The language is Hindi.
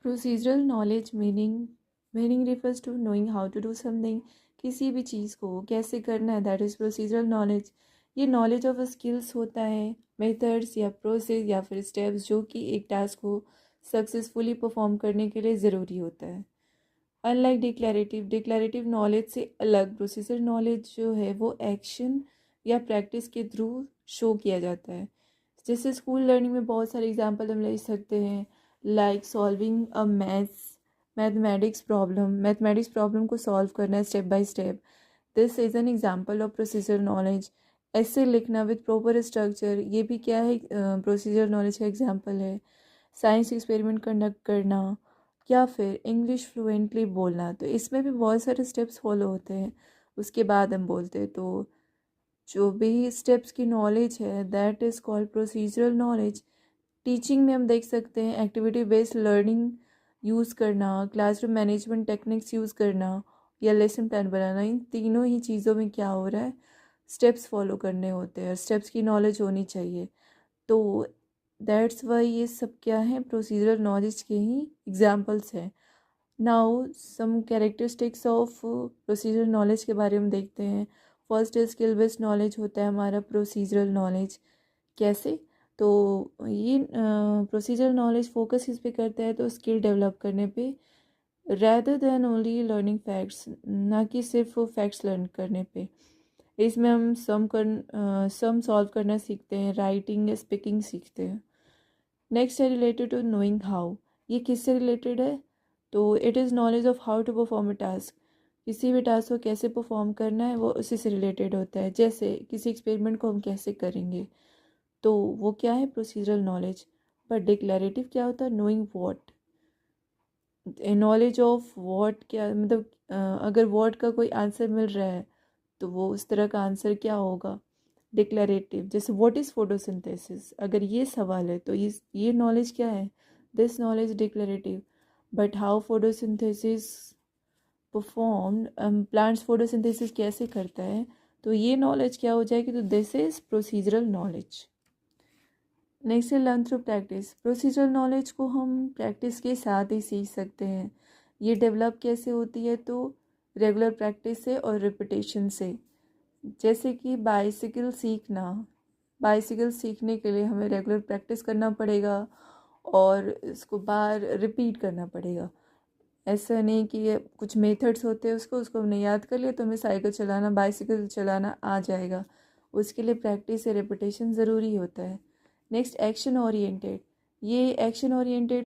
Procedural knowledge meaning refers to knowing how to do something. किसी भी चीज़ को कैसे करना है, दैट इज़ प्रोसीजरल नॉलेज। ये नॉलेज ऑफ स्किल्स होता है, मेथड्स या प्रोसेस या फिर स्टेप्स जो कि एक टास्क को सक्सेसफुली परफॉर्म करने के लिए ज़रूरी होता है। अनलाइक डिक्लरेटिव नॉलेज से अलग प्रोसीजर नॉलेज जो है वो एक्शन या प्रैक्टिस के थ्रू शो किया जाता है। जैसे स्कूल लर्निंग में बहुत सारे एग्जांपल हम ले सकते हैं, like solving a mathematics problem को सॉल्व करना है step by step. This is an example of procedure knowledge. ऐसे लिखना विद प्रॉपर स्ट्रक्चर, ये भी क्या है, प्रोसीजर नॉलेज का एग्जांपल है। साइंस एक्सपेरिमेंट कंडक्ट करना या फिर इंग्लिश फ्लुएंटली बोलना, तो इसमें भी बहुत सारे स्टेप्स फॉलो होते हैं, उसके बाद हम बोलते हैं। तो जो भी स्टेप्स की नॉलेज है that is called procedural knowledge. Teaching में हम देख सकते हैं एक्टिविटी बेस्ड लर्निंग यूज़ करना, क्लासरूम मैनेजमेंट टेक्निक्स यूज़ करना या लेसन प्लान बनाना, इन तीनों ही चीज़ों में क्या हो रहा है, स्टेप्स फॉलो करने होते हैं, स्टेप्स की नॉलेज होनी चाहिए। तो दैट्स वाई ये सब क्या है, प्रोसीजरल नॉलेज के ही एग्जाम्पल्स हैं। Now some characteristics of procedural knowledge के बारे में देखते हैं। फर्स्ट स्किल बेस्ड नॉलेज होता है हमारा प्रोसीजरल नॉलेज। कैसे? तो ये प्रोसीजरल नॉलेज फोकस इस पे करता है तो स्किल डेवलप करने पे, rather than only learning facts, ना कि सिर्फ फैक्ट्स लर्न करने पे। इसमें हम सम सॉल्व करना सीखते हैं, राइटिंग स्पीकिंग सीखते हैं। नेक्स्ट है रिलेटेड टू नोइंग हाउ। ये किससे रिलेटेड है? तो it is knowledge of how to perform a task. किसी भी टास्क को कैसे परफॉर्म करना है वो उसी से रिलेटेड होता है। जैसे किसी एक्सपेरिमेंट को हम कैसे करेंगे, तो वो क्या है, प्रोसीजरल नॉलेज। बट डिक्लेरेटिव क्या होता है, knowing what, knowledge of what, क्या मतलब, अगर व्हाट का कोई आंसर मिल रहा है तो वो उस तरह का आंसर क्या होगा, डिक्लेरेटिव। जैसे व्हाट इज़ फोटोसिंथेसिस, अगर ये सवाल है तो ये नॉलेज क्या है, this knowledge declarative. But how photosynthesis perform, plants photosynthesis कैसे करता है, तो ये नॉलेज क्या हो जाएगी, तो this is procedural knowledge. Next है learn through practice. Procedural knowledge को हम प्रैक्टिस के साथ ही सीख सकते हैं। ये डेवलप कैसे होती है, तो रेगुलर प्रैक्टिस से और रिपीटेशन से। जैसे कि बाइसिकल सीखने के लिए हमें रेगुलर प्रैक्टिस करना पड़ेगा और इसको बार रिपीट करना पड़ेगा। ऐसा नहीं कि ये कुछ मेथड्स होते हैं, उसको हमने याद कर लिया तो हमें बाइसिकल चलाना आ जाएगा। उसके लिए प्रैक्टिस या रिपीटेशन ज़रूरी होता है। Next action oriented. ये एक्शन ओरिएंटेड